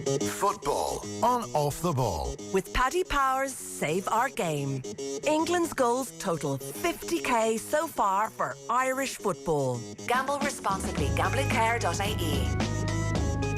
Football on Off the Ball. With Paddy Power's Save Our Game. England's goals total 50k so far for Irish football. Gamble responsibly. Gamblingcare.ie.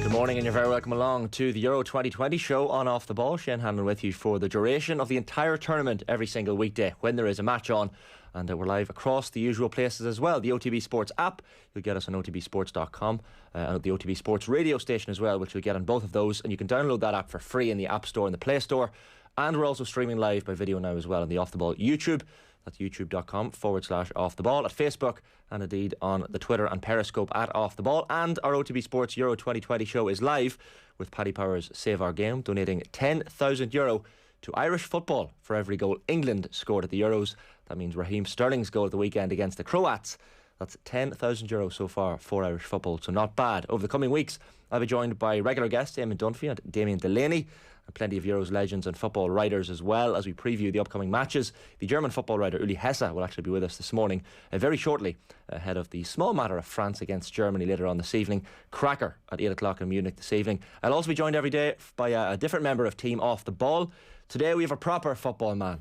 Good morning and you're very welcome along to the Euro 2020 show on Off the Ball. Shane Hannon with you for the duration of the entire tournament every single weekday when there is a match on. And we're live across the usual places as well. The OTB Sports app, you'll get us on otbsports.com, and the OTB Sports radio station as well, which you'll get on both of those. And you can download that app for free in the App Store and the Play Store. And we're also streaming live by video now as well on the Off the Ball YouTube. That's youtube.com/Off the Ball, at Facebook, and indeed on the Twitter and Periscope at Off the Ball. And our OTB Sports Euro 2020 show is live with Paddy Power's Save Our Game, donating €10,000 to Irish football for every goal England scored at the Euros. That means Raheem Sterling's goal at the weekend against the Croats. That's €10,000 so far for Irish football, so not bad. Over the coming weeks, I'll be joined by regular guests Eamon Dunphy and Damien Delaney, and plenty of Euros legends and football writers as well as we preview the upcoming matches. The German football writer Uli Hesse will actually be with us this morning, very shortly, ahead of the small matter of France against Germany later on this evening. Cracker at 8 o'clock in Munich this evening. I'll also be joined every day by a different member of Team Off the Ball. Today we have a proper football man.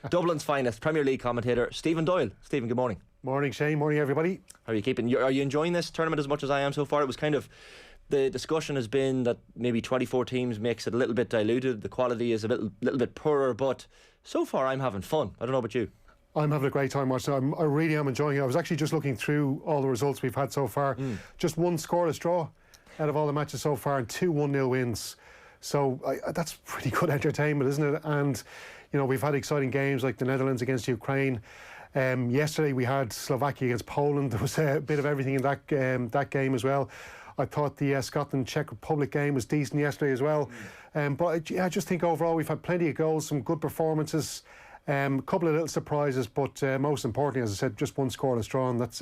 Dublin's finest Premier League commentator, Stephen Doyle. Stephen, good morning. Morning, Shane. Morning, everybody. How are you keeping? Are you enjoying this tournament as much as I am so far? It was kind of, the discussion has been that maybe 24 teams makes it a little bit diluted. The quality is a little bit poorer, but so far I'm having fun. I don't know about you. I'm having a great time watching it. I really am enjoying it. I was actually just looking through all the results we've had so far. Just one scoreless draw out of all the matches so far, and 2 1-0 wins. So that's pretty good entertainment, isn't it? And, you know, we've had exciting games like the Netherlands against Ukraine. Yesterday we had Slovakia against Poland. There was a bit of everything in that game as well. I thought the Scotland-Czech Republic game was decent yesterday as well. But I just think overall we've had plenty of goals, some good performances, a couple of little surprises, but most importantly, as I said, just one scoreless draw, and that's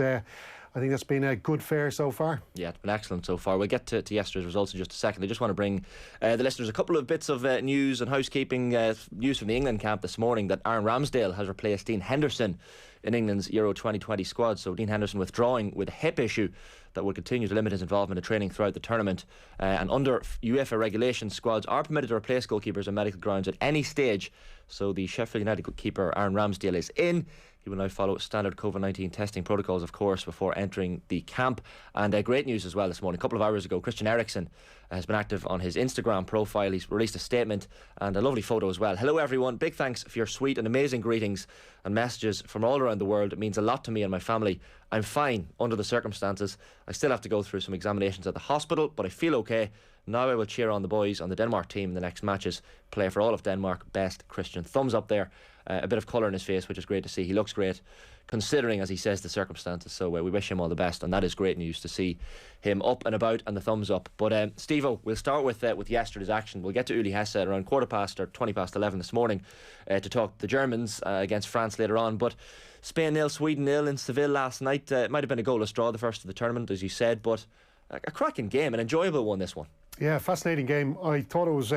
I think that's been a good fare so far. Yeah, it's been excellent so far. We'll get to yesterday's results in just a second. I just want to bring the listeners a couple of bits of news and housekeeping news from the England camp this morning, that Aaron Ramsdale has replaced Dean Henderson in England's Euro 2020 squad. So Dean Henderson withdrawing with a hip issue that will continue to limit his involvement in training throughout the tournament. And under UEFA regulations, squads are permitted to replace goalkeepers on medical grounds at any stage. So the Sheffield United keeper Aaron Ramsdale is in. He will now follow standard COVID-19 testing protocols, of course, before entering the camp. And great news as well this morning. A couple of hours ago, Christian Eriksen has been active on his Instagram profile. He's released a statement and a lovely photo as well. Hello everyone, big thanks for your sweet and amazing greetings and messages from all around the world. It means a lot to me and my family. I'm fine under the circumstances. I still have to go through some examinations at the hospital, but I feel okay. Now I will cheer on the boys on the Denmark team in the next matches. Play for all of Denmark. Best, Christian. Thumbs up there. A bit of colour in his face, which is great to see. He looks great, considering, as he says, the circumstances. So we wish him all the best, and that is great news to see him up and about, and the thumbs up. But Steve-O, we'll start with yesterday's action. We'll get to Uli Hesse around 11:15 this morning to talk the Germans against France later on. But Spain 0, Sweden 0 in Seville last night. It might have been a goalless draw, the first of the tournament, as you said, but a cracking game, an enjoyable one, this one. Yeah, fascinating game. I thought it was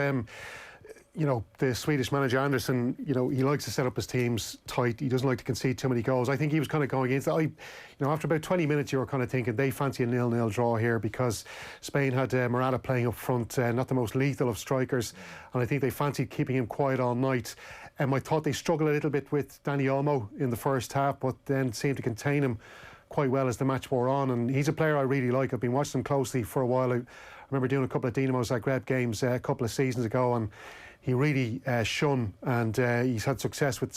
you know, the Swedish manager Anderson, you know, he likes to set up his teams tight. He doesn't like to concede too many goals. I think he was kind of going into that. You know, after about 20 minutes, you were kind of thinking they fancy a 0-0 draw here, because Spain had Morata playing up front, not the most lethal of strikers, and I think they fancied keeping him quiet all night. I thought they struggled a little bit with Dani Olmo in the first half, but then seemed to contain him quite well as the match wore on. And he's a player I really like. I've been watching him closely for a while. I remember doing a couple of Dinamo Zagreb games a couple of seasons ago, and he really shone, and he's had success with the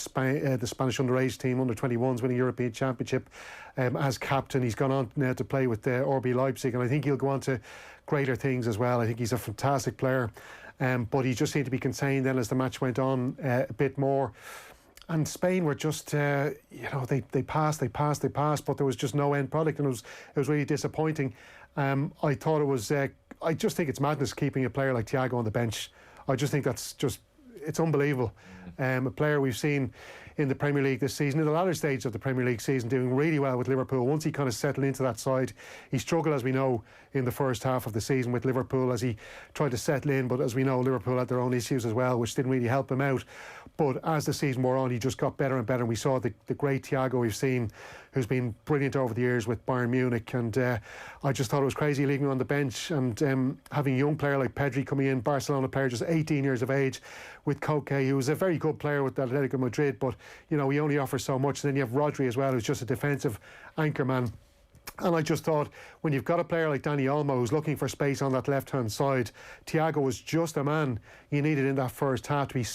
Spanish underage team, under-21s, winning European Championship as captain. He's gone on now to play with RB Leipzig, and I think he'll go on to greater things as well. I think he's a fantastic player, but he just seemed to be contained then as the match went on a bit more. And Spain were just, you know, they passed, but there was just no end product, and it was really disappointing. I thought it was, I just think it's madness keeping a player like Thiago on the bench. I just think that's just, it's unbelievable. A player we've seen in the Premier League this season, in the latter stage of the Premier League season, doing really well with Liverpool. Once he kind of settled into that side, he struggled, as we know, in the first half of the season with Liverpool as he tried to settle in, but as we know, Liverpool had their own issues as well, which didn't really help him out. But as the season wore on, he just got better and better, and we saw the great Thiago we've seen who's been brilliant over the years with Bayern Munich, and I just thought it was crazy leaving him on the bench, and having a young player like Pedri coming in, Barcelona player, just 18 years of age, with Koke, who was a very good player with Atletico Madrid, but he only offers so much. And then you have Rodri as well, who's just a defensive anchor man. And I just thought, when you've got a player like Dani Olmo who's looking for space on that left-hand side, Thiago was just a man you needed in that first half to be,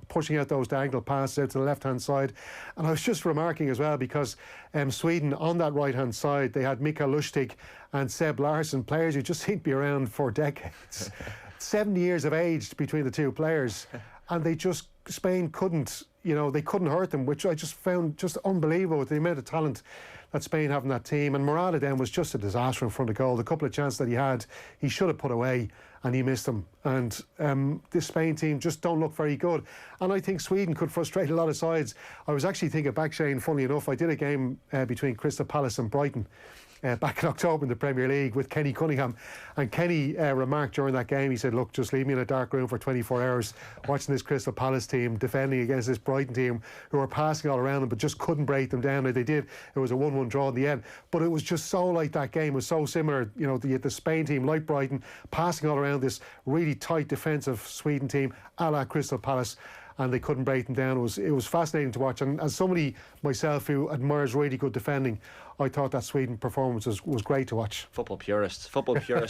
pushing out those diagonal passes out to the left-hand side. And I was just remarking as well, because Sweden, on that right-hand side, they had Mikael Lustig and Seb Larsson, players who just seem to be around for decades. 70 years of age between the two players. And Spain couldn't, they couldn't hurt them, which I just found just unbelievable with the amount of talent that Spain have in that team. And Morata then was just a disaster in front of goal. The couple of chances that he had, he should have put away, and he missed them. And this Spain team just don't look very good. And I think Sweden could frustrate a lot of sides. I was actually thinking back, Shane, funnily enough, I did a game between Crystal Palace and Brighton back in October in the Premier League with Kenny Cunningham, and Kenny remarked during that game, he said, look, just leave me in a dark room for 24 hours watching this Crystal Palace team defending against this Brighton team who were passing all around them but just couldn't break them down. Now, they did. It was a 1-1 draw in the end, but it was just so like that game was so similar. The Spain team, like Brighton, passing all around this really tight defensive Sweden team a la Crystal Palace, and they couldn't break them down. It was fascinating to watch, and as somebody myself who admires really good defending, I thought that Sweden performance was great to watch. Football purists,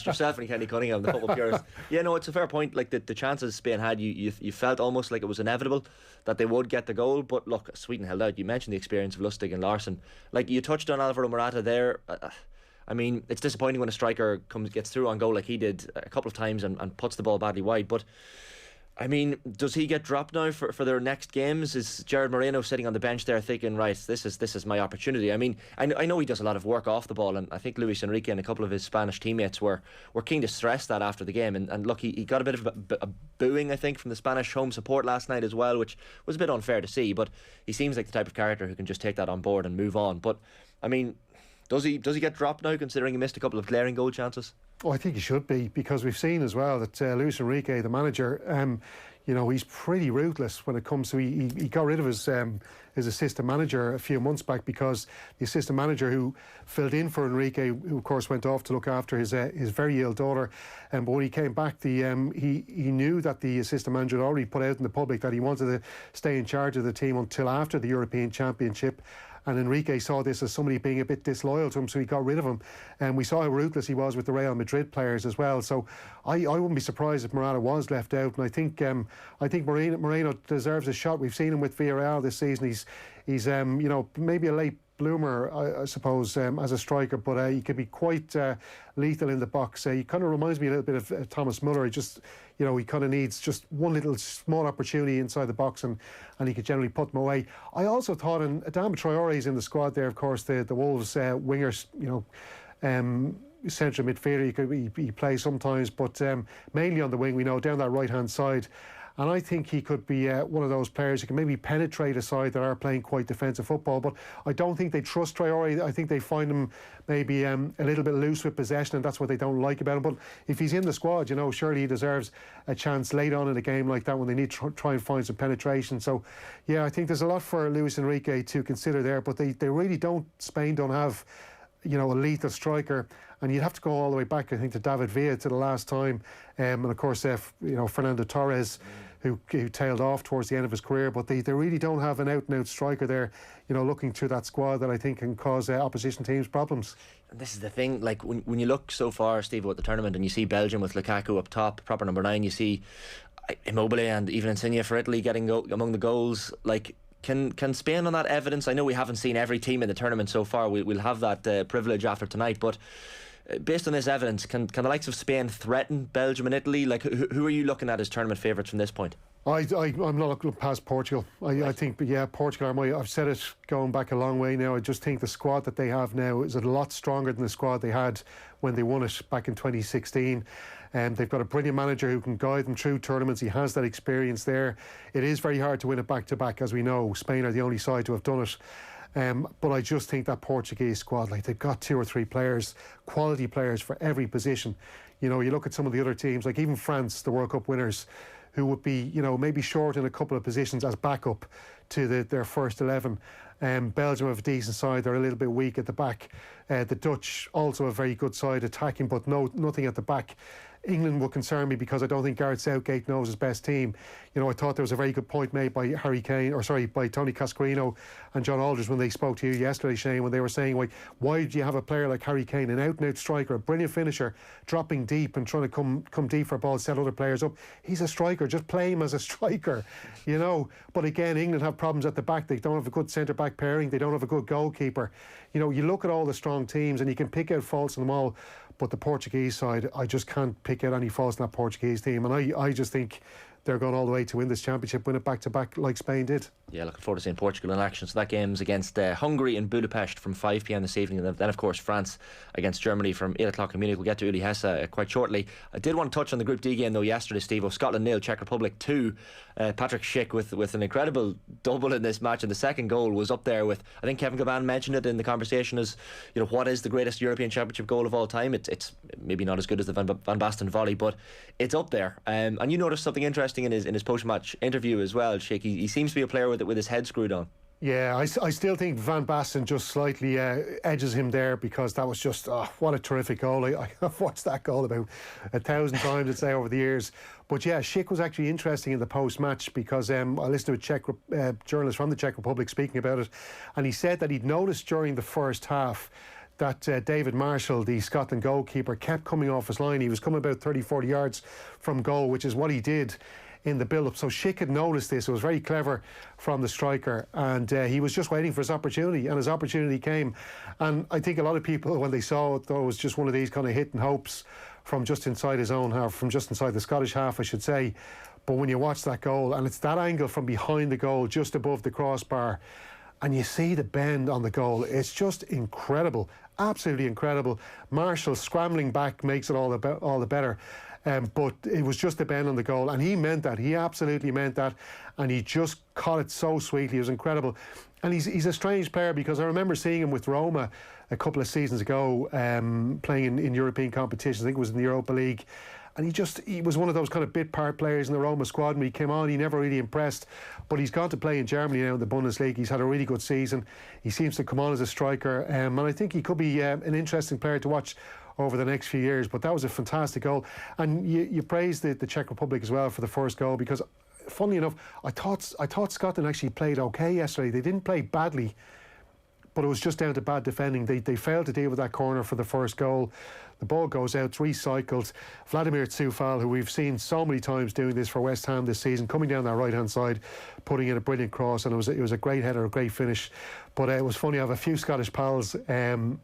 yourself and Kenny Cunningham, the football purists. Yeah, no, it's a fair point. Like the chances Spain had, you felt almost like it was inevitable that they would get the goal, but look, Sweden held out. You mentioned the experience of Lustig and Larsson. Like, you touched on Alvaro Morata there. I mean, it's disappointing when a striker gets through on goal like he did a couple of times and puts the ball badly wide, but I mean, does he get dropped now for their next games? Is Gerard Moreno sitting on the bench there thinking, right, this is my opportunity? I mean, I know he does a lot of work off the ball, and I think Luis Enrique and a couple of his Spanish teammates were keen to stress that after the game. And look, he got a bit of a booing, I think, from the Spanish home support last night as well, which was a bit unfair to see. But he seems like the type of character who can just take that on board and move on. But I mean, does he get dropped now, considering he missed a couple of glaring goal chances? Oh, I think he should be, because we've seen as well that Luis Enrique, the manager, he's pretty ruthless when it comes to he got rid of his assistant manager a few months back, because the assistant manager who filled in for Enrique, who of course went off to look after his very ill daughter, but when he came back, he knew that the assistant manager had already put out in the public that he wanted to stay in charge of the team until after the European Championship. And Enrique saw this as somebody being a bit disloyal to him, so he got rid of him. And we saw how ruthless he was with the Real Madrid players as well. So I wouldn't be surprised if Morata was left out. And I think Moreno deserves a shot. We've seen him with Villarreal this season. He's maybe a late bloomer, I suppose, as a striker, but he could be quite lethal in the box. He kind of reminds me a little bit of Thomas Muller. He kind of needs just one little small opportunity inside the box, and he could generally put them away. I also thought, and Adama Traore is in the squad there, of course, the Wolves wingers, central midfielder. He plays sometimes, but mainly on the wing, we know, down that right-hand side. And I think he could be one of those players who can maybe penetrate a side that are playing quite defensive football. But I don't think they trust Traore. I think they find him maybe a little bit loose with possession, and that's what they don't like about him. But if he's in the squad, surely he deserves a chance late on in a game like that when they need to try and find some penetration. So, yeah, I think there's a lot for Luis Enrique to consider there. But they really don't. Spain don't have a lethal striker, and you'd have to go all the way back, I think, to David Villa to the last time, and of course Fernando Torres, who tailed off towards the end of his career. But they really don't have an out-and-out striker there, looking through that squad, that I think can cause opposition teams problems. And this is the thing, like when you look so far, Steve, at the tournament, and you see Belgium with Lukaku up top, proper number 9, you see Immobile and even Insigne for Italy getting among the goals. Like, Can Spain, on that evidence, I know we haven't seen every team in the tournament so far, we'll have that privilege after tonight, but based on this evidence, can the likes of Spain threaten Belgium and Italy? Like, who are you looking at as tournament favourites from this point? I'm not looking past Portugal. I think, Portugal are I've said it going back a long way now. I just think the squad that they have now is a lot stronger than the squad they had when they won it back in 2016. They've got a brilliant manager who can guide them through tournaments. He has that experience there. It is very hard to win it back-to-back, as we know. Spain are the only side to have done it. But I just think that Portuguese squad, like, they've got 2 or 3 players, quality players for every position. You look at some of the other teams, like even France, the World Cup winners, who would be, maybe short in a couple of positions as backup to their first 11. Belgium have a decent side. They're a little bit weak at the back. The Dutch also a very good side attacking, but nothing at the back. England will concern me because I don't think Gareth Southgate knows his best team. You know, I thought there was a very good point made by by Tony Cascarino and John Aldridge when they spoke to you yesterday, Shane, when they were saying, like, why do you have a player like Harry Kane, an out-and-out striker, a brilliant finisher, dropping deep and trying to come deep for a ball, set other players up? He's a striker, just play him as a striker, you know. But again, England have problems at the back. They don't have a good centre-back pairing. They don't have a good goalkeeper. You know, you look at all the strong teams and you can pick out faults in them all, but the Portuguese side, I just can't pick out any faults in that Portuguese team. And I just think they're going all the way to win this championship, win it back-to-back like Spain did. Yeah, looking forward to seeing Portugal in action. So that game's against Hungary in Budapest from 5 p.m. this evening, and then of course France against Germany from 8 o'clock in Munich. We'll get to Uli Hesse quite shortly. I did want to touch on the Group D game though yesterday, Steve. Scotland 0, Czech Republic 2. Patrick Schick with an incredible double in this match, and the second goal was up there with, I think Kevin Gavan mentioned it in the conversation as, you know, what is the greatest European Championship goal of all time. It's maybe not as good as the Van Basten volley, but it's up there. And you noticed something interesting in his post-match interview as well, Schick. He seems to be a player with his head screwed on. Yeah, I still think Van Basten just slightly edges him there, because that was just, what a terrific goal. I've watched that goal about 1,000 times, I'd say, over the years. But yeah, Schick was actually interesting in the post-match, because I listened to a journalist from the Czech Republic speaking about it, and he said that he'd noticed during the first half that David Marshall, the Scotland goalkeeper, kept coming off his line. He was coming about 30-40 yards from goal, which is what he did in the build-up. So Schick had noticed this. It was very clever from the striker, and he was just waiting for his opportunity, and his opportunity came. And I think a lot of people, when they saw it, thought it was just one of these kind of hit and hopes from just inside his own half, from just inside the Scottish half, I should say. But when you watch that goal, and it's that angle from behind the goal, just above the crossbar, and you see the bend on the goal, it's just incredible, absolutely incredible. Marshall scrambling back makes it all the better. But it was just a bend on the goal, and he meant that. He absolutely meant that, and he just caught it so sweetly. It was incredible. And he's a strange player, because I remember seeing him with Roma a couple of seasons ago, playing in European competitions. I think it was in the Europa League. And he was one of those kind of bit part players in the Roma squad. When he came on, he never really impressed. But he's gone to play in Germany now in the Bundesliga. He's had a really good season. He seems to come on as a striker, and I think he could be an interesting player to watch over the next few years. But that was a fantastic goal. And you praised the Czech Republic as well for the first goal, because funnily enough, I thought Scotland actually played okay yesterday. They didn't play badly, but it was just down to bad defending. They failed to deal with that corner for the first goal. The ball goes out, it's recycled. Vladimir Coufal, who we've seen so many times doing this for West Ham this season, coming down that right-hand side, putting in a brilliant cross, and it was a great header, a great finish. But it was funny, I have a few Scottish pals who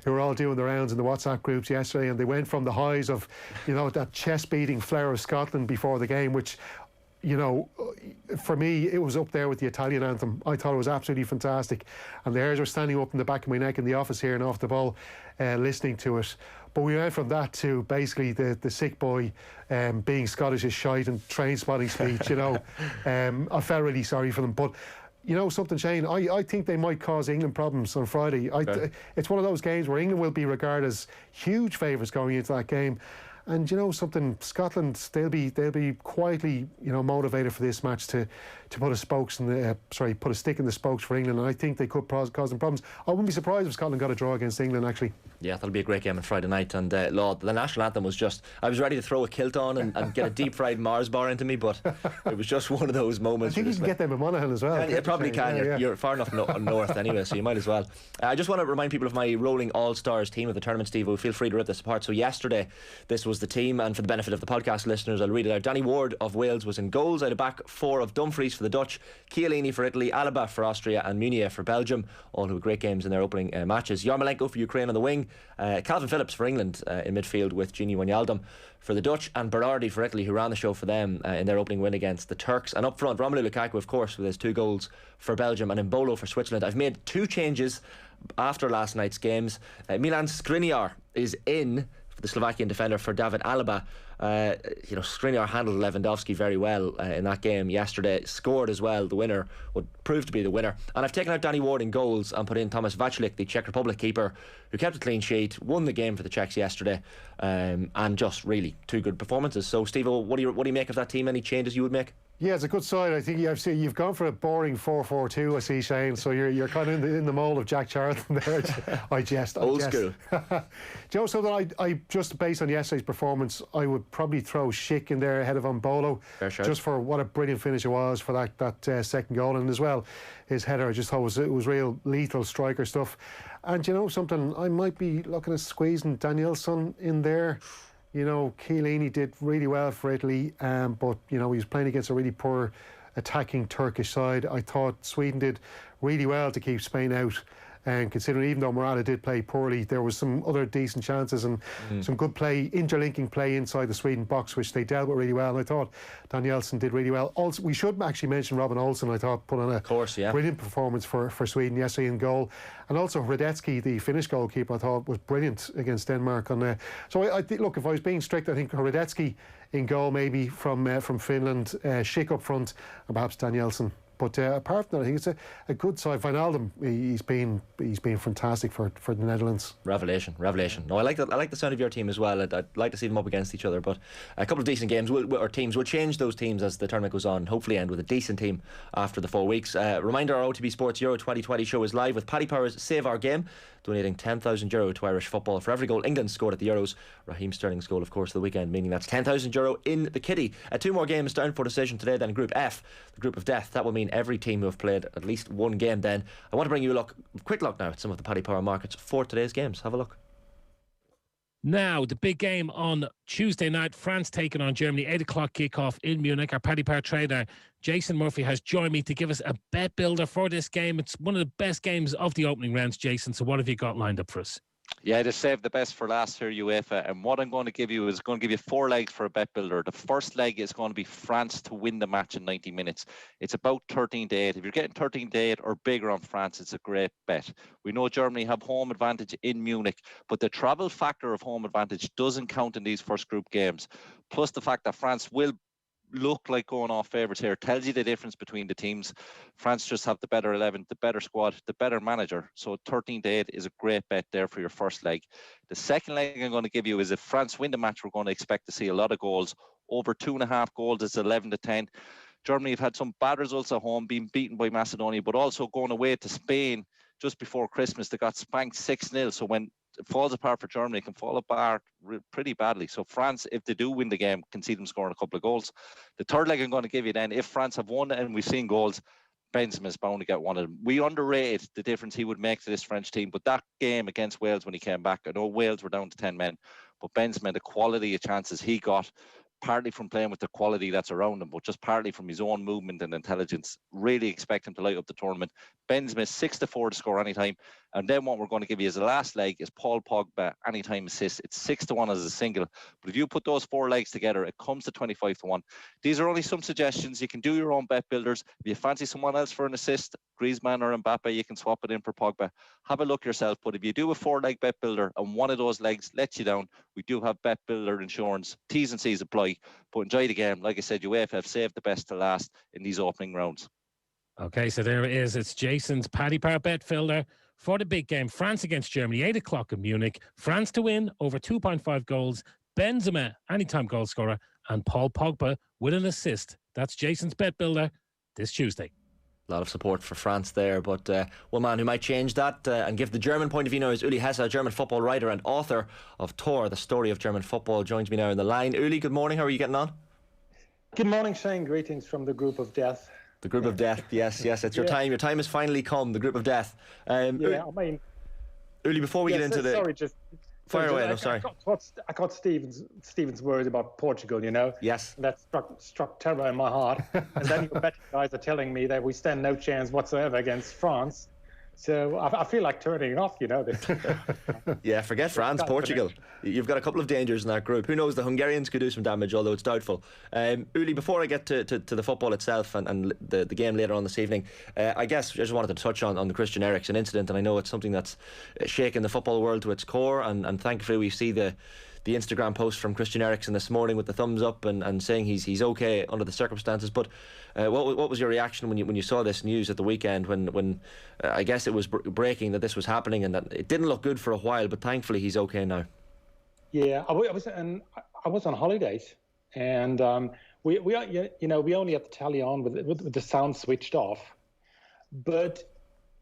were all doing the rounds in the WhatsApp groups yesterday, and they went from the highs of, you know, that chest-beating flair of Scotland before the game, which, you know, for me, it was up there with the Italian anthem. I thought it was absolutely fantastic. And the hairs were standing up in the back of my neck in the office here and off the ball, listening to it. But we went from that to basically the sick boy being Scottish is shite and train spotting speech, you know. I felt really sorry for them. But, you know something, Shane, I think they might cause England problems on Friday. It's one of those games where England will be regarded as huge favourites going into that game. And you know something, Scotland, they'll be quietly, you know, motivated for this match to put a put a stick in the spokes for England, and I think they could cause them problems. I wouldn't be surprised if Scotland got a draw against England, actually. Yeah, that'll be a great game on Friday night. And Lord, the national anthem was just, I was ready to throw a kilt on and get a deep fried Mars bar into me, but it was just one of those moments. I think you can get them in Monaghan as well. You probably can. You're far enough north anyway, so you might as well. I just want to remind people of my rolling all-stars team of the tournament, Steve. Feel free to rip this apart. So yesterday, this was the team, and for the benefit of the podcast listeners, I'll read it out. Danny Ward of Wales was in goals. Out of back four of Dumfries for the Dutch, Chiellini for Italy, Alaba for Austria, and Meunier for Belgium, all who had great games in their opening matches. Yarmolenko for Ukraine on the wing, Calvin Phillips for England in midfield with Gini Wijnaldum for the Dutch, and Berardi for Italy, who ran the show for them in their opening win against the Turks. And up front, Romelu Lukaku, of course, with his 2 goals for Belgium, and Embolo for Switzerland. I've made 2 changes after last night's games. Milan Skriniar is in, the Slovakian defender, for David Alaba. You know, Skriniar handled Lewandowski very well in that game yesterday, scored as well, the winner, would prove to be the winner. And I've taken out Danny Ward in goals and put in Tomáš Vaclik, the Czech Republic keeper, who kept a clean sheet, won the game for the Czechs yesterday, and just really 2 good performances. So Steve, what do you make of that team? Any changes you would make? Yeah, it's a good side. I think you've gone for a boring 4-4-2. I see, Shane. So you're kind of in the mould of Jack Charlton there. I jest. Old school. Do you know something? I just based on yesterday's performance, I would probably throw Schick in there ahead of Mbolo, just for what a brilliant finish it was for that second goal, and as well his header. I just thought it was real lethal striker stuff. And you know something, I might be looking at squeezing Danielson in there. You know, Chiellini did really well for Italy, but, you know, he was playing against a really poor attacking Turkish side. I thought Sweden did really well to keep Spain out. And considering even though Morata did play poorly, there was some other decent chances and some good play, interlinking play inside the Sweden box, which they dealt with really well. And I thought Danielson did really well. Also, we should actually mention Robin Olsen. I thought put on a brilliant performance for Sweden yesterday in goal. And also Hradecki, the Finnish goalkeeper, I thought was brilliant against Denmark. So I think, look, if I was being strict, I think Hradecki in goal maybe from Finland, Schick up front, and perhaps Danielson. But apart from that, I think it's a good side. Wijnaldum, he's been fantastic for the Netherlands. Revelation. No, I like that. I like the sound of your team as well. I'd like to see them up against each other. But a couple of decent games or teams will change those teams as the tournament goes on. Hopefully, end with a decent team after the 4 weeks. Reminder: our OTB Sports Euro 2020 show is live with Paddy Power's Save Our Game, donating €10,000 to Irish football for every goal England scored at the Euros. Raheem Sterling's goal, of course, the weekend, meaning that's €10,000 in the kitty. 2 more games down for decision today. Then Group F, the Group of Death. That will mean every team who have played at least one game. Then I want to bring you a quick look now at some of the Paddy Power markets for today's games. Have a look. Now, the big game on Tuesday night, France taking on Germany, 8 o'clock kickoff in Munich. Our Paddy Power trader, Jason Murphy, has joined me to give us a bet builder for this game. It's one of the best games of the opening rounds, Jason. So what have you got lined up for us? Yeah, just save the best for last here, UEFA. And what I'm going to give you is going to give you 4 legs for a bet builder. The first leg is going to be France to win the match in 90 minutes. It's about 13-8. If you're getting 13-8 or bigger on France, it's a great bet. We know Germany have home advantage in Munich, but the travel factor of home advantage doesn't count in these first group games. Plus the fact that France will look like going off favourites here tells you the difference between the teams. France just have the better 11, the better squad, the better manager. So 13-8 is a great bet there for your first leg. The second leg I'm going to give you is if France win the match, we're going to expect to see a lot of goals. Over 2.5 goals is 11-10. Germany have had some bad results at home, being beaten by Macedonia, but also going away to Spain just before Christmas. They got spanked 6-0. So when it falls apart for Germany, it can fall apart pretty badly. So France, if they do win the game, can see them scoring a couple of goals. The third leg I'm going to give you then, if France have won and we've seen goals, Benzema is bound to get one of them. We underrated the difference he would make to this French team, but that game against Wales when he came back, I know Wales were down to 10 men, but Benzema, the quality of chances he got, partly from playing with the quality that's around him, but just partly from his own movement and intelligence, really expect him to light up the tournament. Benzema 6-4 to score anytime. And then what we're going to give you as the last leg is Paul Pogba anytime assist. It's 6-1 as a single. But if you put those 4 legs together, it comes to 25-1. These are only some suggestions. You can do your own bet builders. If you fancy someone else for an assist, Griezmann or Mbappe, you can swap it in for Pogba. Have a look yourself. But if you do a 4-leg bet builder and one of those legs lets you down, we do have bet builder insurance. T's and C's apply. But enjoy the game. Like I said, UEFA have saved the best to last in these opening rounds. Okay, so there it is. It's Jason's Paddy Power bet builder for the big game. France against Germany, 8 o'clock in Munich. France to win over 2.5 goals. Benzema, anytime goal scorer. And Paul Pogba with an assist. That's Jason's bet builder this Tuesday. A lot of support for France there, but one man who might change that and give the German point of view now is Uli Hesse, a German football writer and author of Tor, the story of German football, joins me now on the line. Uli, good morning. How are you getting on? Good morning, Shane. Greetings from the group of death. The group of death, yes, it's your time. Your time has finally come, the group of death. Uli, before we get into the... Sorry, just... Fire away, no, sorry. I got Stephen's words about Portugal, you know. Yes. That struck terror in my heart. And then your betting guys are telling me that we stand no chance whatsoever against France. So I feel like turning it off, you know. Yeah, forget France, Portugal. You've got a couple of dangers in that group. Who knows, the Hungarians could do some damage, although it's doubtful. Uli, before I get to the football itself and the game later on this evening, I guess I just wanted to touch on the Christian Eriksen incident, and I know it's something that's shaken the football world to its core, and thankfully we see the Instagram post from Christian Eriksen this morning with the thumbs up and saying he's okay under the circumstances. But what was your reaction when you saw this news at the weekend when I guess it was breaking that this was happening and that it didn't look good for a while, but thankfully he's okay now? Yeah, I was on holidays, and we are, we only had the tally on with the sound switched off, but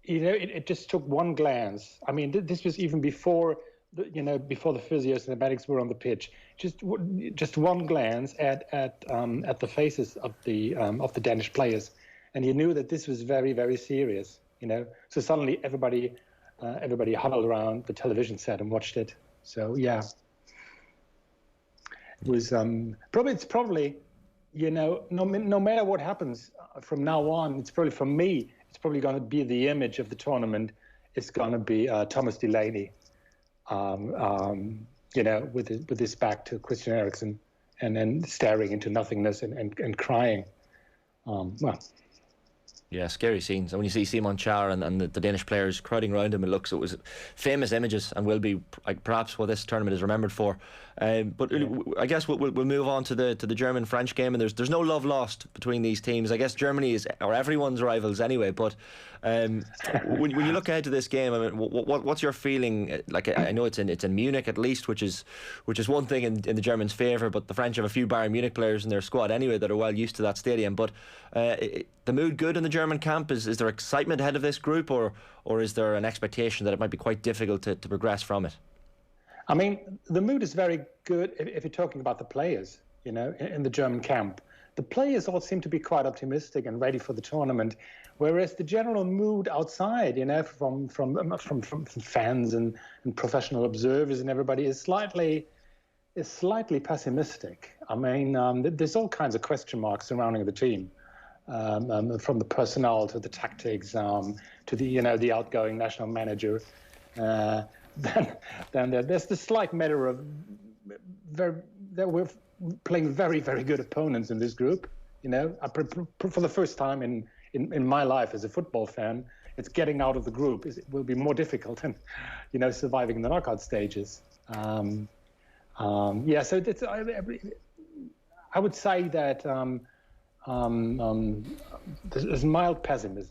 it just took one glance. I mean, this was even before before the physios and the medics were on the pitch. Just one glance at the faces of the Danish players, and you knew that this was very, very serious. So suddenly everybody huddled around the television set and watched it. So yeah, it was probably no matter what happens from now on, it's probably, for me, it's probably going to be the image of the tournament. It's going to be Thomas Delaney, with his back to Christian Eriksen and then staring into nothingness and crying. Yeah, scary scenes. And when you see Simon Kjær and the Danish players crowding around him, it was famous images and will be perhaps what this tournament is remembered for. But I guess we'll move on to the German-French game, and there's no love lost between these teams. I guess Germany is everyone's rivals anyway. But when you look ahead to this game, I mean, what's your feeling? Like, I know it's in Munich at least, which is one thing in the Germans' favour. But the French have a few Bayern Munich players in their squad anyway that are well used to that stadium. But the mood good in the German camp? Is there excitement ahead of this group, or is there an expectation that it might be quite difficult to progress from it? I mean, the mood is very good if you're talking about the players, in the German camp. The players all seem to be quite optimistic and ready for the tournament, whereas the general mood outside, from fans and professional observers and everybody is slightly pessimistic. I mean, there's all kinds of question marks surrounding the team. From the personnel to the tactics, to the outgoing national manager. Then there's the slight matter of that we're playing very, very good opponents in this group. For the first time in my life as a football fan, it's getting out of the group. It will be more difficult than surviving the knockout stages. So I would say that. There's mild pessimism.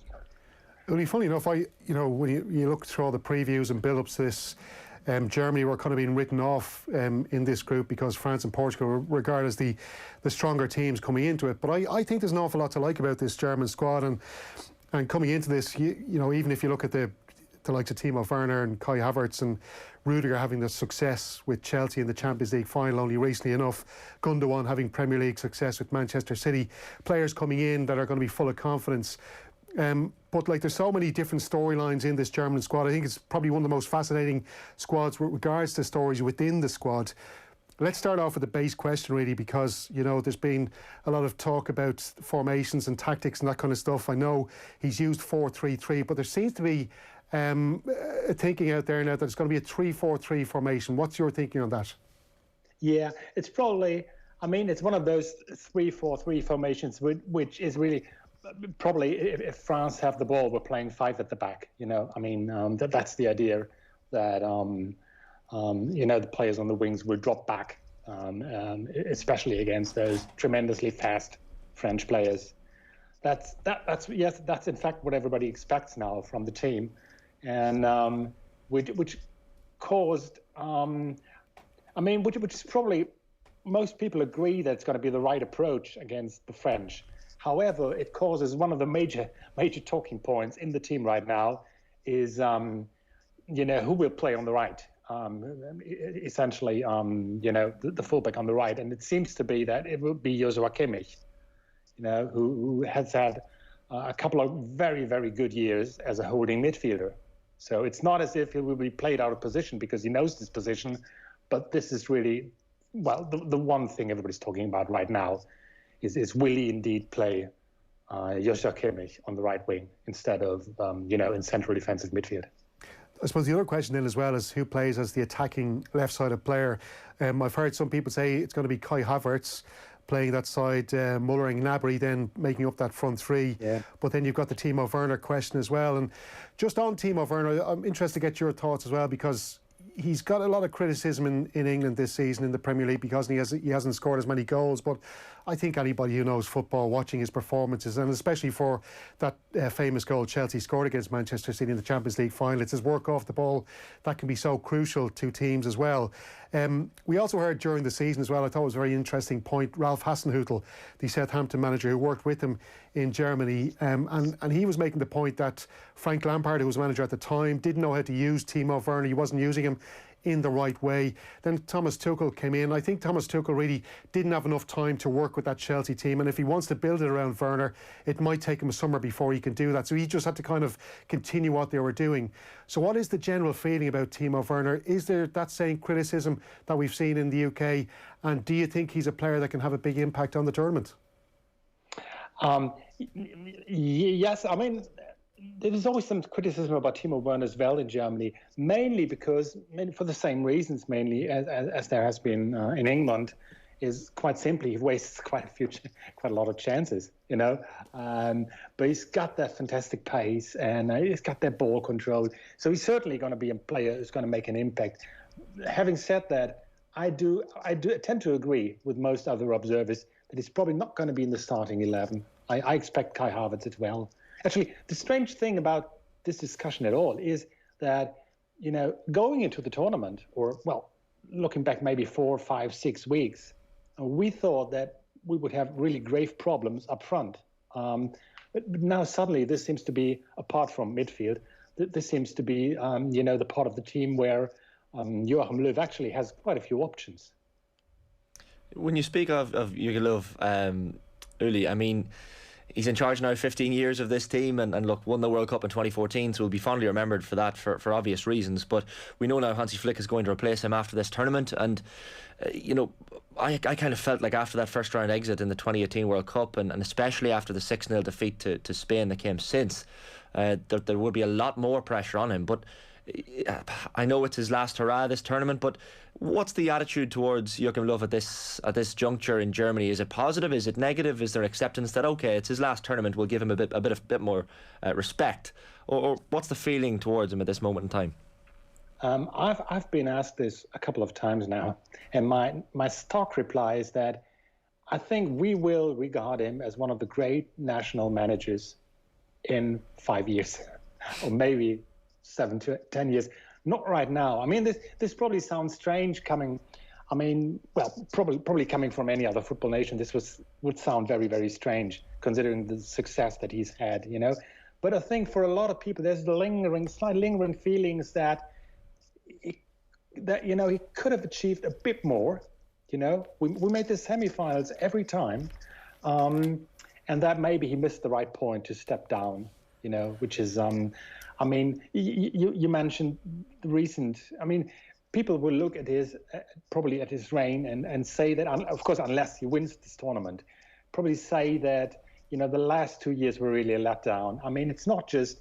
Only funny enough, when you look through all the previews and build-ups to this, Germany were kind of being written off in this group because France and Portugal were regarded as the stronger teams coming into it. But I think there's an awful lot to like about this German squad, and coming into this, even if you look at the likes of Timo Werner and Kai Havertz and Rudiger having the success with Chelsea in the Champions League final only recently enough, Gundogan having Premier League success with Manchester City, players coming in that are going to be full of confidence. But there's so many different storylines in this German squad. I think it's probably one of the most fascinating squads with regards to stories within the squad. Let's start off with the base question, really, because, there's been a lot of talk about formations and tactics and that kind of stuff. I know he's used 4-3-3, but there seems to be a thinking out there now that it's going to be a 3-4-3 formation. What's your thinking on that? Yeah, it's probably, it's one of those 3-4-3 formations, which is really probably, if France have the ball, we're playing 5 at the back. That's the idea, that the players on the wings will drop back, especially against those tremendously fast French players. That's in fact what everybody expects now from the team, and which caused, which is probably, most people agree that it's going to be the right approach against the French. However, it causes one of the major talking points in the team right now is, who will play on the right. Essentially, the fullback on the right, and it seems to be that it will be Joshua Kimmich, who has had a couple of very, very good years as a holding midfielder. So it's not as if he will be played out of position because he knows this position, but this is really, the one thing everybody's talking about right now is will he indeed play Joshua Kimmich on the right wing instead of, in central defensive midfield. I suppose the other question then as well is who plays as the attacking left-sided player. I've heard some people say it's going to be Kai Havertz playing that side, Muller and Gnabry then making up that front three. Yeah. But then you've got the Timo Werner question as well. And just on Timo Werner, I'm interested to get your thoughts as well, because he's got a lot of criticism in England this season in the Premier League because he hasn't scored as many goals. But I think anybody who knows football, watching his performances, and especially for that famous goal Chelsea scored against Manchester City in the Champions League final, it's his work off the ball that can be so crucial to teams as well. We also heard during the season as well, I thought it was a very interesting point, Ralph Hasenhüttl, the Southampton manager who worked with him in Germany, and he was making the point that Frank Lampard, who was manager at the time, didn't know how to use Timo Werner. He wasn't using him in the right way. Then Thomas Tuchel came in. I think Thomas Tuchel really didn't have enough time to work with that Chelsea team, and if he wants to build it around Werner, it might take him a summer before he can do that. So he just had to kind of continue what they were doing. So what is the general feeling about Timo Werner? Is there that same criticism that we've seen in the UK, and do you think he's a player that can have a big impact on the tournament? Yes, I mean, there's always some criticism about Timo Werner as well in Germany, mainly for the same reasons, mainly as there has been in England, is quite simply he wastes quite a lot of chances, you know. But he's got that fantastic pace and he's got that ball control. So he's certainly going to be a player who's going to make an impact. Having said that, I do tend to agree with most other observers that he's probably not going to be in the starting 11. I expect Kai Havertz as well. Actually, the strange thing about this discussion at all is that, you know, going into the tournament, or, well, looking back maybe 4, 5, 6 weeks, we thought that we would have really grave problems up front. But now suddenly this seems to be, apart from midfield, this seems to be, you know, the part of the team where Joachim Löw actually has quite a few options. When you speak of Joachim Löw, Uli, I mean, he's in charge now 15 years of this team and look, won the World Cup in 2014, so he'll be fondly remembered for that for obvious reasons. But we know now Hansi Flick is going to replace him after this tournament, and you know, I kind of felt like after that first round exit in the 2018 World Cup, and especially after the 6-0 defeat to Spain that came since, there would be a lot more pressure on him. But I know it's his last hurrah this tournament, but what's the attitude towards Joachim Löw at this juncture in Germany? Is it positive? Is it negative? Is there acceptance that, okay, it's his last tournament, we'll give him a bit more respect? Or what's the feeling towards him at this moment in time? I've been asked this a couple of times now, and my stock reply is that I think we will regard him as one of the great national managers in 5 years, or maybe 7 to 10 years. Not right now. I mean, this probably sounds strange coming. I mean, well, probably coming from any other football nation, this would sound very, very strange considering the success that he's had, you know. But I think for a lot of people, there's the slight lingering feelings that you know, he could have achieved a bit more. You know, we made the semi-finals every time, and that maybe he missed the right point to step down. You know, which is I mean, you mentioned the recent. I mean, people will look at probably at his reign and say that, of course, unless he wins this tournament, probably say that, you know, the last 2 years were really a letdown. I mean, it's not just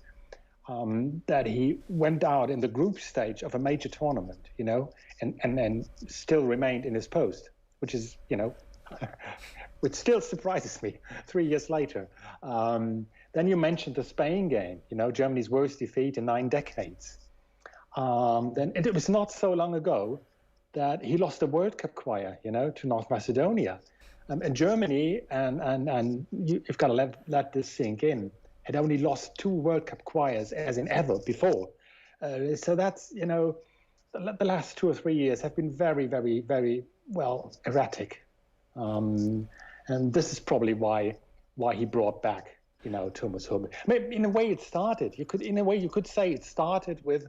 that he went out in the group stage of a major tournament, you know, and still remained in his post, which is, you know, which still surprises me 3 years later. Then you mentioned the Spain game, you know, Germany's worst defeat in 9 decades. Then it was not so long ago that he lost a World Cup qualifier, you know, to North Macedonia. And Germany, and you've got to let this sink in, had only lost 2 World Cup qualifiers as in ever before. So that's, you know, the last 2 or 3 years have been very, very, very, well, erratic. And this is probably why he brought back, you know, Thomas Hummel. I mean, in a way, it started. You could say it started with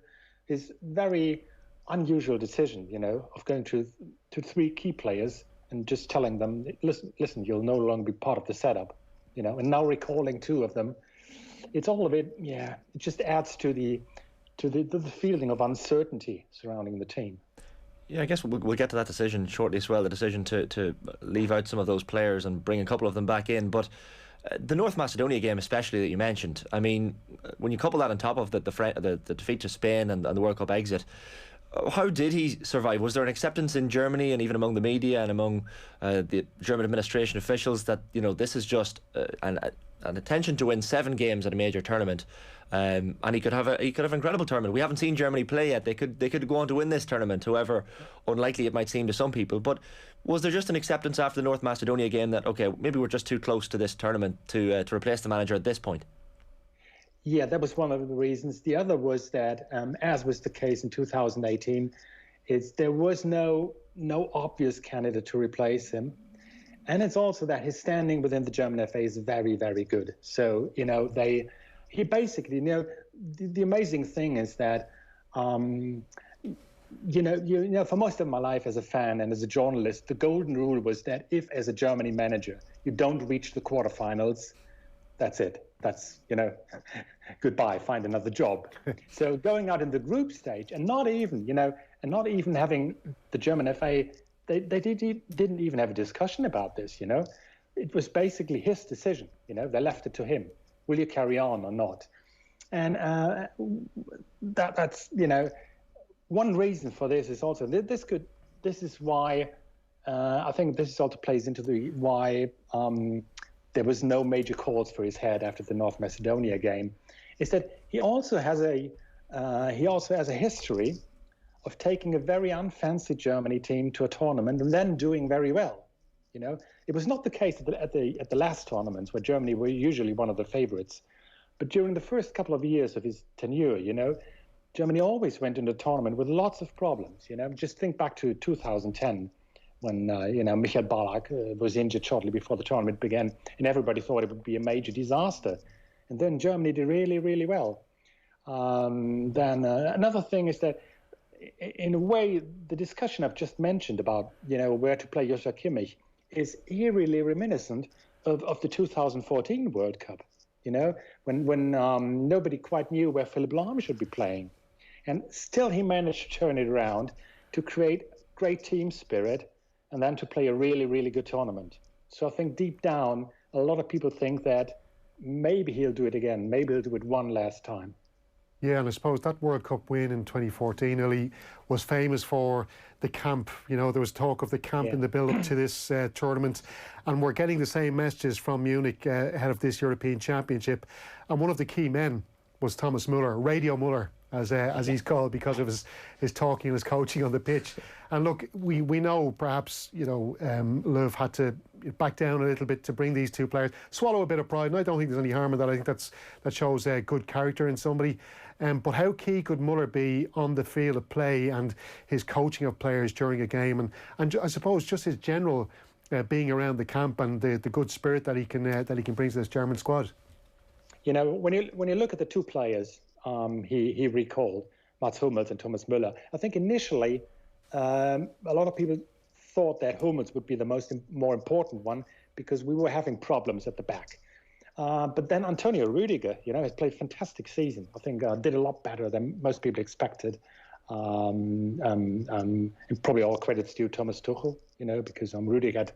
his very unusual decision, you know, of going to 3 key players and just telling them, listen, you'll no longer be part of the setup, you know, and now recalling 2 of them. It's all a bit, yeah, it just adds to the feeling of uncertainty surrounding the team. Yeah, I guess we'll get to that decision shortly as well, the decision to leave out some of those players and bring a couple of them back in. But the North Macedonia game especially that you mentioned, I mean, when you couple that on top of the defeat to Spain and the World Cup exit, How did he survive? Was there an acceptance in Germany and even among the media and among the German administration officials that, you know, this is just an attention to win 7 games at a major tournament, and he could have an incredible tournament. We haven't seen Germany play yet. They could go on to win this tournament, however unlikely it might seem to some people. But was there just an acceptance after the North Macedonia game that, okay, maybe we're just too close to this tournament to replace the manager at this point? Yeah, that was one of the reasons. The other was that, as was the case in 2018, there was no obvious candidate to replace him. And it's also that his standing within the German FA is very, very good. So, you know, he basically, you know, the amazing thing is that, you know, for most of my life as a fan and as a journalist, the golden rule was that if, as a Germany manager, you don't reach the quarterfinals, that's it. That's, you know, goodbye, find another job. So going out in the group stage and not even having the German FA, they didn't even have a discussion about this, you know. It was basically his decision, you know. They left it to him. Will you carry on or not? And that's, you know, one reason for this is also, this is why, I think this also plays into why there was no major calls for his head after the North Macedonia game, is that he also has a history of taking a very unfancy Germany team to a tournament and then doing very well. You know, it was not the case at the last tournaments where Germany were usually one of the favorites, but during the first couple of years of his tenure, you know, Germany always went into the tournament with lots of problems. You know, just think back to 2010. When, you know, Michael Ballack was injured shortly before the tournament began, and everybody thought it would be a major disaster. And then Germany did really, really well. Then another thing is that, in a way, the discussion I've just mentioned about, you know, where to play Joshua Kimmich is eerily reminiscent of the 2014 World Cup, you know, when nobody quite knew where Philipp Lahm should be playing. And still he managed to turn it around to create great team spirit and then to play a really, really good tournament. So I think deep down, a lot of people think that maybe he'll do it again. Maybe he'll do it one last time. Yeah, and I suppose that World Cup win in 2014, Uli, was famous for the camp. You know, there was talk of the camp in the build-up to this tournament. And we're getting the same messages from Munich ahead of this European Championship. And one of the key men was Thomas Müller, Radio Müller, as he's called, because of his talking and his coaching on the pitch. And look, we know perhaps, you know, Löw had to back down a little bit to bring these two players, swallow a bit of pride, and I don't think there's any harm in that. I think that shows good character in somebody. But how key could Müller be on the field of play and his coaching of players during a game, and I suppose just his general being around the camp and the good spirit that he can bring to this German squad? You know, when you look at the two players he recalled, Mats Hummels and Thomas Müller, I think initially a lot of people thought that Hummels would be the more important one because we were having problems at the back. But then Antonio Rüdiger, you know, has played a fantastic season. I think did a lot better than most people expected. And probably all credits to Thomas Tuchel, you know, because Rüdiger had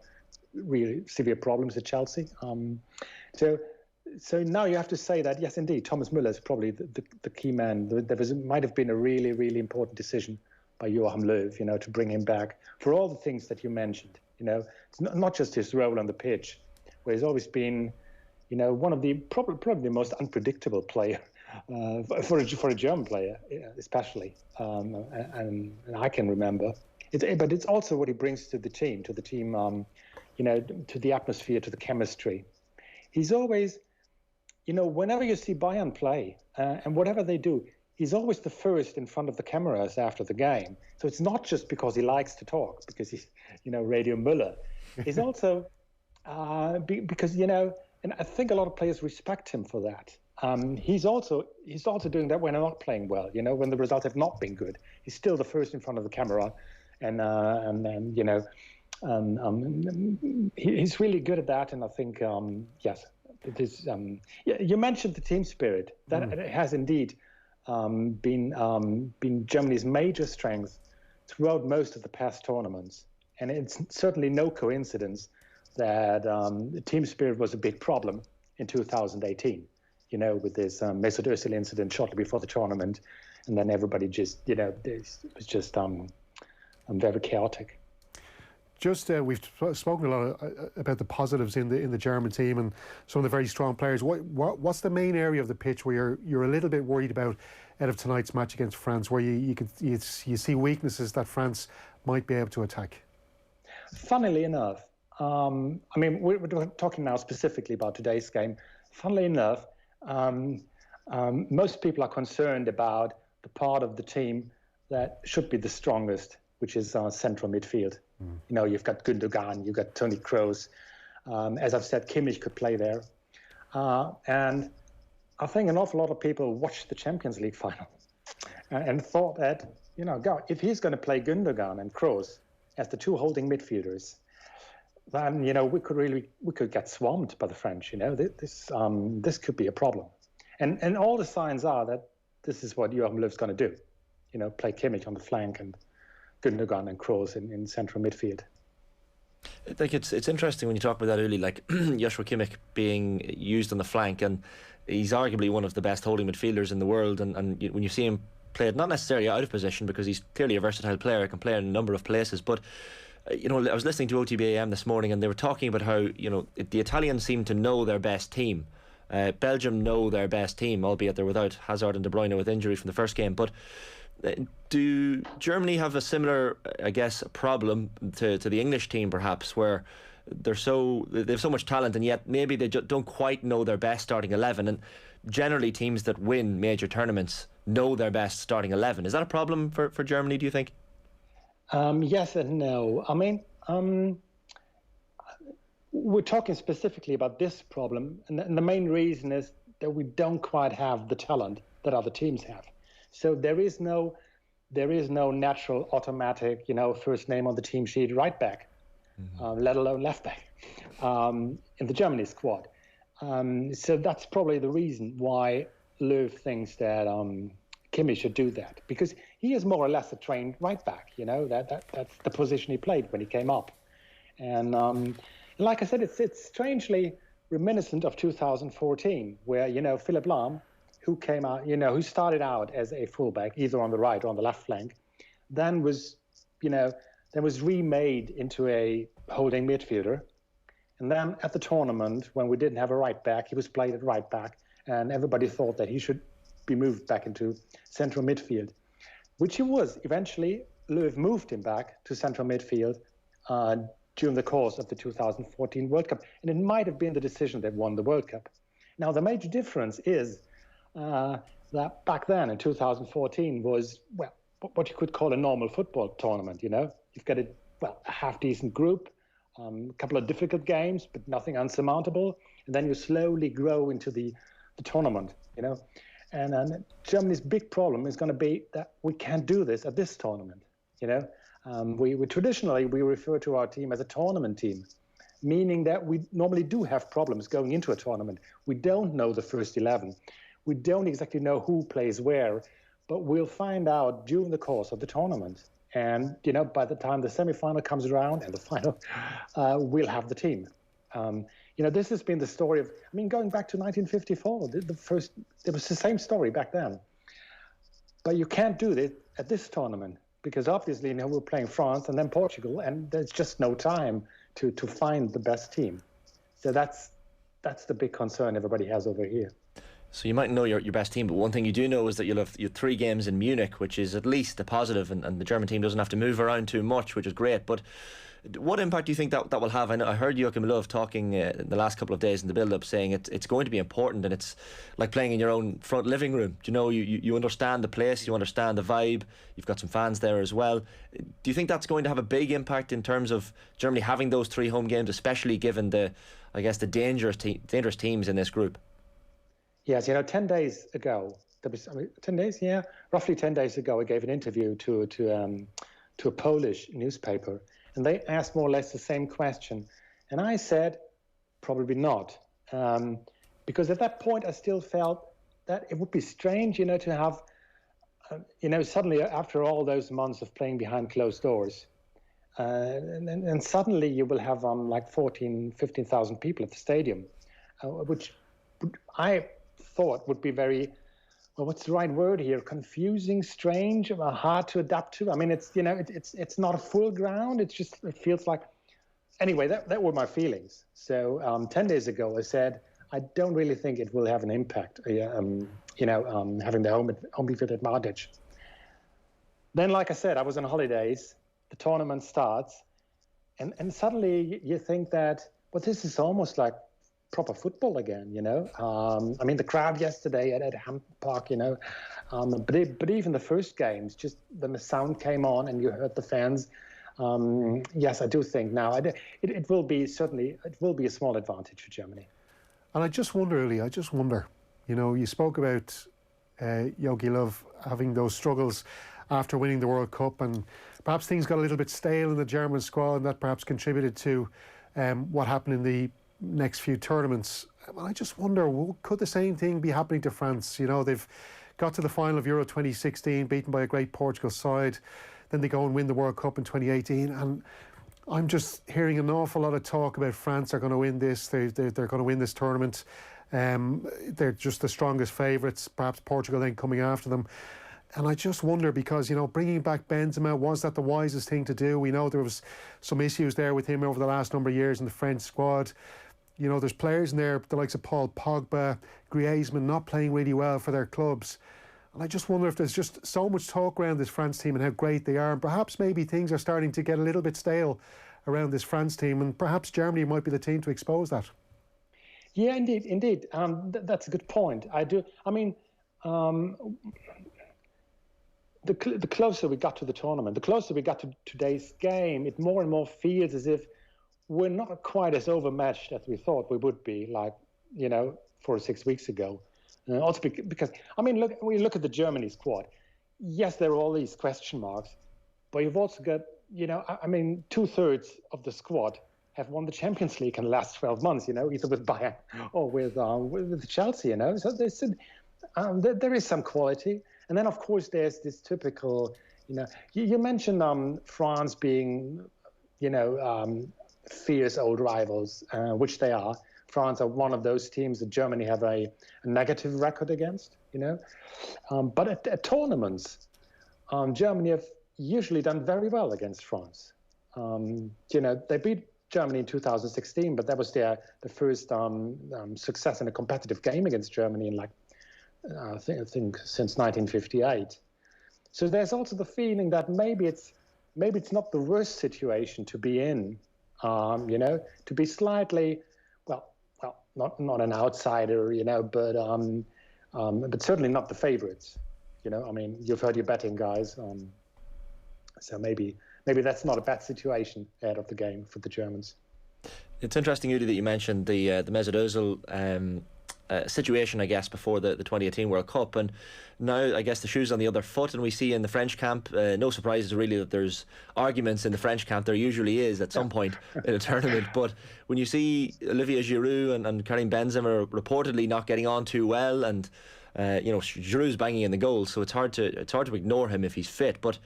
really severe problems at Chelsea. So now you have to say that, yes, indeed, Thomas Müller is probably the key man. There might have been a really, really important decision by Joachim Löw, you know, to bring him back for all the things that you mentioned. You know, it's not just his role on the pitch, where he's always been, you know, one of the probably the most unpredictable player for a German player, especially, and I can remember. But it's also what he brings to the team, you know, to the atmosphere, to the chemistry. He's always, you know, whenever you see Bayern play and whatever they do, he's always the first in front of the cameras after the game. So it's not just because he likes to talk, because he's, you know, Radio Müller. He's also because, you know, and I think a lot of players respect him for that. He's also doing that when they're not playing well. You know, when the results have not been good, he's still the first in front of the camera, and you know, he's really good at that. And I think yes, it is. You mentioned the team spirit that has indeed been Germany's major strength throughout most of the past tournaments, and it's certainly no coincidence that the team spirit was a big problem in 2018. You know, with this Mesut Özil incident shortly before the tournament, and then everybody just, it was just very chaotic. Just we've spoken a lot about the positives in the German team and some of the very strong players. What's the main area of the pitch where you're a little bit worried about out of tonight's match against France, where you see weaknesses that France might be able to attack? Funnily enough, we're talking now specifically about today's game. Funnily enough, most people are concerned about the part of the team that should be the strongest, which is central midfield. You've got Gundogan, you've got Toni Kroos. As I've said, Kimmich could play there. And I think an awful lot of people watched the Champions League final and thought that, God, if he's going to play Gundogan and Kroos as the two holding midfielders, then, we could get swamped by the French. This could be a problem. And all the signs are that this is what Joachim Löw's going to do. Play Kimmich on the flank and Gundogan and Kroos in central midfield. I think it's interesting when you talk about that, Uli, like Joshua Kimmich being used on the flank, and he's arguably one of the best holding midfielders in the world, and when you see him play it, not necessarily out of position, because he's clearly a versatile player, can play in a number of places, but I was listening to OTB AM this morning, and they were talking about how the Italians seem to know their best team. Belgium know their best team, albeit they're without Hazard and De Bruyne with injury from the first game, but do Germany have a similar, I guess, problem to the English team, perhaps, where they have so much talent and yet maybe they don't quite know their best starting 11? And generally teams that win major tournaments know their best starting 11. Is that a problem for Germany, do you think? Yes and no. We're talking specifically about this problem, and the main reason is that we don't quite have the talent that other teams have. So there is no natural, automatic, first name on the team sheet right back, let alone left back, in the Germany squad. So that's probably the reason why Löw thinks that Kimmich should do that, because he is more or less a trained right back. That's the position he played when he came up, and like I said, it's strangely reminiscent of 2014, where Philipp Lahm, who came out, who started out as a fullback, either on the right or on the left flank, then was remade into a holding midfielder. And then at the tournament, when we didn't have a right back, he was played at right back, and everybody thought that he should be moved back into central midfield, which he was. Eventually, Löw moved him back to central midfield during the course of the 2014 World Cup. And it might have been the decision that won the World Cup. Now, the major difference is that back then in 2014 was, what you could call a normal football tournament. You've got a half-decent group, a couple of difficult games, but nothing unsurmountable, and then you slowly grow into the tournament. And Germany's big problem is going to be that we can't do this at this tournament. We traditionally refer to our team as a tournament team, meaning that we normally do have problems going into a tournament. We don't know the first 11. We don't exactly know who plays where, but we'll find out during the course of the tournament. And, by the time the semi-final comes around and the final, we'll have the team. This has been the story of, going back to 1954, it was the same story back then. But you can't do this at this tournament because obviously, we're playing France and then Portugal, and there's just no time to find the best team. So that's the big concern everybody has over here. So you might know your best team, but one thing you do know is that you'll have 3 games in Munich, which is at least a positive, and the German team doesn't have to move around too much, which is great. But what impact do you think that will have? I heard Joachim Löw talking in the last couple of days in the build-up, saying it's going to be important, and it's like playing in your own front living room. You understand the place, you understand the vibe, you've got some fans there as well. Do you think that's going to have a big impact in terms of Germany having those 3 home games, especially given the dangerous teams in this group? Yes, 10 days ago, roughly 10 days ago, I gave an interview to a Polish newspaper, and they asked more or less the same question. And I said, probably not, because at that point I still felt that it would be strange, to have, suddenly after all those months of playing behind closed doors, and suddenly you will have 15,000 people at the stadium, which I thought would be very well, what's the right word here? Confusing, strange, hard to adapt to. I mean, it's not a full ground. It feels like. Anyway, that were my feelings. So 10 days ago, I said I don't really think it will have an impact. Having the home field advantage. Then, like I said, I was on holidays. The tournament starts, and suddenly you think that, well, this is almost like proper football again, I mean, the crowd yesterday at Hampden Park, but even the first games, just when the sound came on and you heard the fans, yes, I do think now it will be a small advantage for Germany. And I just wonder, Uli, you spoke about Jogi Löw having those struggles after winning the World Cup, and perhaps things got a little bit stale in the German squad, and that perhaps contributed to what happened in the next few tournaments. Well, I just wonder, could the same thing be happening to France? They've got to the final of Euro 2016, beaten by a great Portugal side. Then they go and win the World Cup in 2018, and I'm just hearing an awful lot of talk about France are going to win this. They're going to win this tournament. They're just the strongest favourites. Perhaps Portugal then coming after them. And I just wonder, because, bringing back Benzema, was that the wisest thing to do? We know there was some issues there with him over the last number of years in the French squad. There's players in there, the likes of Paul Pogba, Griezmann, not playing really well for their clubs. And I just wonder if there's just so much talk around this France team and how great they are. And perhaps maybe things are starting to get a little bit stale around this France team. And perhaps Germany might be the team to expose that. Yeah, indeed. That's a good point. The closer we got to the tournament, the closer we got to today's game, it more and more feels as if we're not quite as overmatched as we thought we would be, 4 or 6 weeks ago. Also because, look, when you look at the Germany squad, yes, there are all these question marks, but you've also got, 2/3 of the squad have won the Champions League in the last 12 months, either with Bayern or with Chelsea, So there is some quality. And then, of course, there's this typical, you mentioned France being, fierce old rivals, which they are. France are one of those teams that Germany have a negative record against, But at tournaments, Germany have usually done very well against France. They beat Germany in 2016, but that was the first success in a competitive game against Germany in I think since 1958. So there's also the feeling that maybe it's not the worst situation to be in, to be slightly, not an outsider, but certainly not the favorites. You've heard your betting guys, so maybe that's not a bad situation ahead of the game for the Germans. It's interesting, Uli, that you mentioned the Mesut Ozil situation, I guess, before the 2018 World Cup, and now I guess the shoe's on the other foot, and we see in the French camp, no surprises really that there's arguments in the French camp. There usually is at some point in a tournament, but when you see Olivier Giroud and Karim Benzema reportedly not getting on too well, and Giroud's banging in the goals, so it's hard to ignore him if he's fit. But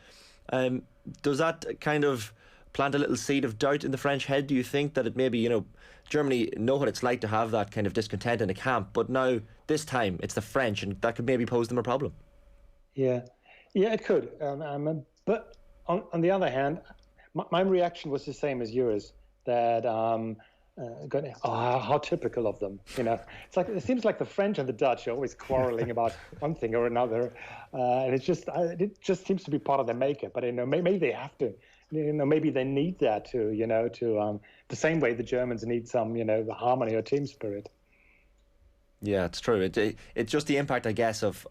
does that kind of plant a little seed of doubt in the French head? Do you think that it maybe, Germany know what it's like to have that kind of discontent in a camp, but now this time it's the French, and that could maybe pose them a problem? Yeah, it could. But on the other hand, my reaction was the same as yours. That how typical of them. It's like it seems like the French and the Dutch are always quarreling about one thing or another, and it just seems to be part of their makeup. But maybe they have to. Maybe they need that to the same way the Germans need some, harmony or team spirit. Yeah, it's true. It's just the impact, I guess, of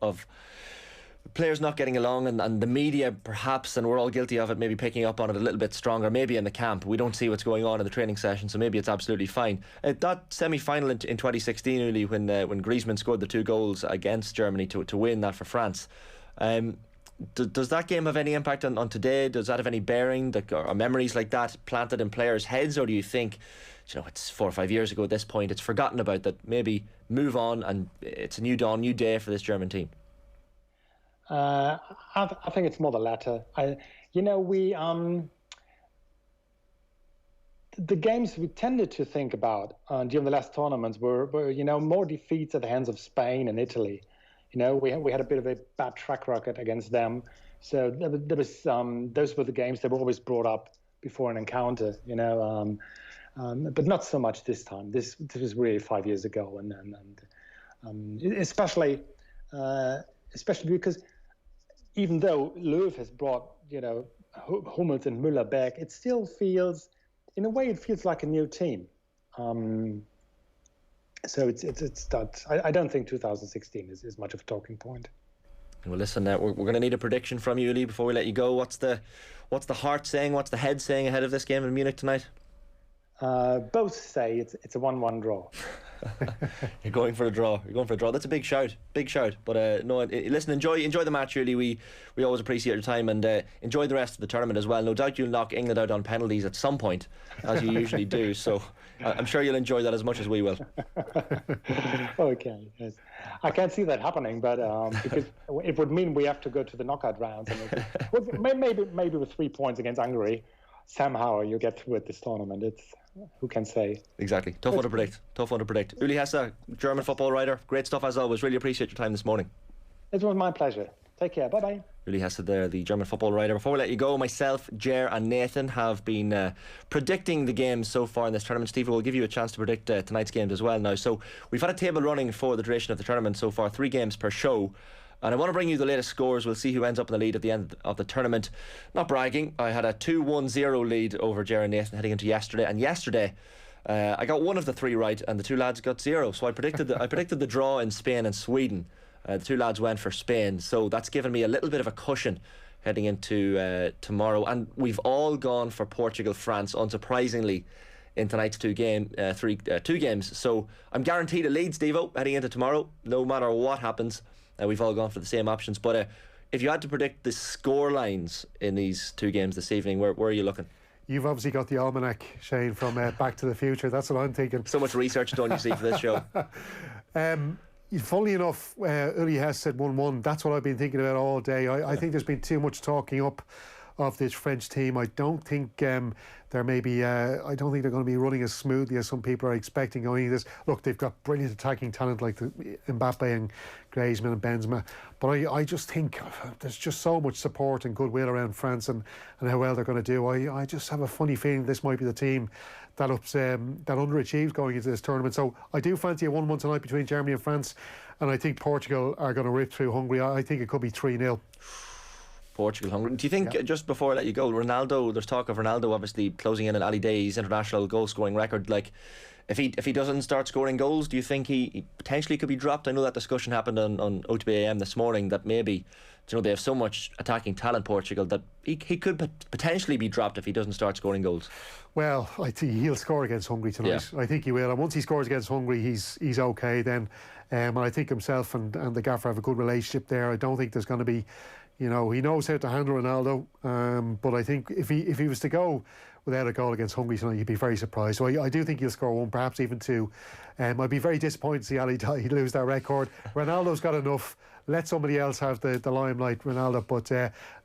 players not getting along, and the media perhaps, and we're all guilty of it, maybe picking up on it a little bit stronger. Maybe in the camp we don't see what's going on in the training session, so maybe it's absolutely fine. That semi-final in 2016, really, when Griezmann scored the 2 goals against Germany to win that for France. Does that game have any impact on today? Does that have any bearing? Are memories like that planted in players' heads, or do you think, it's 4 or 5 years ago at this point, it's forgotten about, that maybe move on and it's a new dawn, new day for this German team? I think it's more the latter. The games we tended to think about during the last tournaments were more defeats at the hands of Spain and Italy. We had a bit of a bad track record against them. So there was those were the games that were always brought up before an encounter, but not so much this time. This was really 5 years ago, and especially because even though Löw has brought Hummels and Müller back, it still feels, in a way, it feels like a new team. So it's that. I don't think 2016 is much of a talking point. Well, listen, we're going to need a prediction from you, Uli, before we let you go. What's the heart saying? What's the head saying ahead of this game in Munich tonight? Both say it's a 1-1 draw. You're going for a draw. That's a big shout. But no, listen, enjoy the match, Uli. We always appreciate your time, and enjoy the rest of the tournament as well. No doubt you'll knock England out on penalties at some point, as you usually do. So I'm sure you'll enjoy that as much as we will. Okay, yes. I can't see that happening, but because it would mean we have to go to the knockout rounds, and maybe with 3 points against Hungary, somehow you get through at this tournament. It's, who can say? Exactly. Tough one to predict. Uli Hesse, German football writer. Great stuff as always. Really appreciate your time this morning. It was my pleasure. Take care. Bye-bye. Uli Hesse there, the German football writer. Before we let you go, myself, Ger and Nathan have been predicting the games so far in this tournament. Steve, we'll give you a chance to predict tonight's games as well now. So we've had a table running for the duration of the tournament so far, 3 games per show. And I want to bring you the latest scores. We'll see who ends up in the lead at the end of the tournament. Not bragging, I had a 2-1-0 lead over Ger and Nathan heading into yesterday. And yesterday, I got 1 of the 3 right, and the 2 lads got 0. So I predicted the draw in Spain and Sweden. The 2 lads went for Spain, so that's given me a little bit of a cushion heading into tomorrow. And we've all gone for Portugal, France, unsurprisingly, in tonight's 2 games. So I'm guaranteed a lead, Steve-O, heading into tomorrow, no matter what happens. We've all gone for the same options. But if you had to predict the score lines in these 2 games this evening, where are you looking? You've obviously got the almanac, Shane, from Back to the Future. That's what I'm thinking. So much research done, you see, for this show. Funnily enough, Uli Hesse said 1-1. That's what I've been thinking about all day. I think there's been too much talking up of this French team. I don't think I don't think they're going to be running as smoothly as some people are expecting going into this. Look, they've got brilliant attacking talent like Mbappe and Griezmann and Benzema, but I just think there's just so much support and goodwill around France and how well they're going to do. I just have a funny feeling this might be the team that underachieves going into this tournament. So I do fancy a 1-1 tonight between Germany and France, and I think Portugal are going to rip through Hungary. I think it could be 3-0. Portugal, Hungary. Do you think, just before I let you go, Ronaldo, there's talk of Ronaldo obviously closing in on Ali Day's international goal scoring record. Like, if he doesn't start scoring goals, do you think he potentially could be dropped? I know that discussion happened on OTB AM this morning, that maybe they have so much attacking talent, Portugal, that he could potentially be dropped if he doesn't start scoring goals. Well, I think he'll score against Hungary tonight. Yeah. I think he will, and once he scores against Hungary, he's okay then. And I think himself and the gaffer have a good relationship there. I don't think there's going to be, he knows how to handle Ronaldo, but I think if he was to go without a goal against Hungary tonight, you'd be very surprised. So I do think he'll score 1, perhaps even 2. I'd be very disappointed to see Ali Day lose that record. Ronaldo's got enough. Let somebody else have the limelight, Ronaldo. But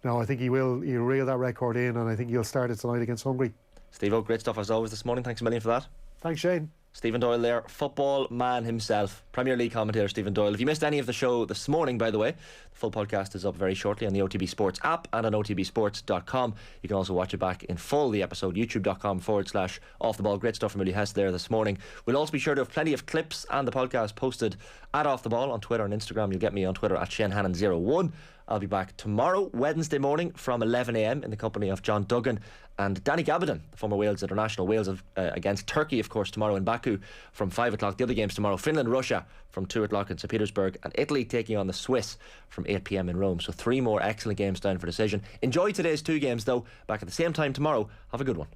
no, I think he'll reel that record in, and I think he'll start it tonight against Hungary. Steve-O, great stuff as always this morning. Thanks a million for that. Thanks, Shane. Stephen Doyle there, football man himself, Premier League commentator Stephen Doyle. If you missed any of the show this morning, by the way, the full podcast is up very shortly on the OTB Sports app and on otbsports.com. You can also watch it back in full, the episode, youtube.com/off the ball. Great stuff from Uli Hesse there this morning. We'll also be sure to have plenty of clips and the podcast posted at Off the Ball on Twitter and Instagram. You'll get me on Twitter at ShaneHannon01. I'll be back tomorrow, Wednesday morning from 11 a.m. in the company of John Duggan and Danny Gabaldon, the former Wales international. Wales against Turkey, of course, tomorrow in Baku from 5 o'clock. The other games tomorrow, Finland, Russia from 2 o'clock in St. Petersburg, and Italy taking on the Swiss from 8 p.m. in Rome. So 3 more excellent games down for decision. Enjoy today's 2 games, though. Back at the same time tomorrow. Have a good one.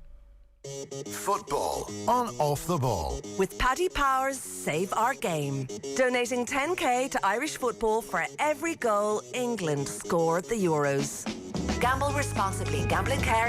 Football on Off the Ball with Paddy Power's Save Our Game, donating 10k to Irish football for every goal England scored at the Euros. Gamble responsibly. Gambling care.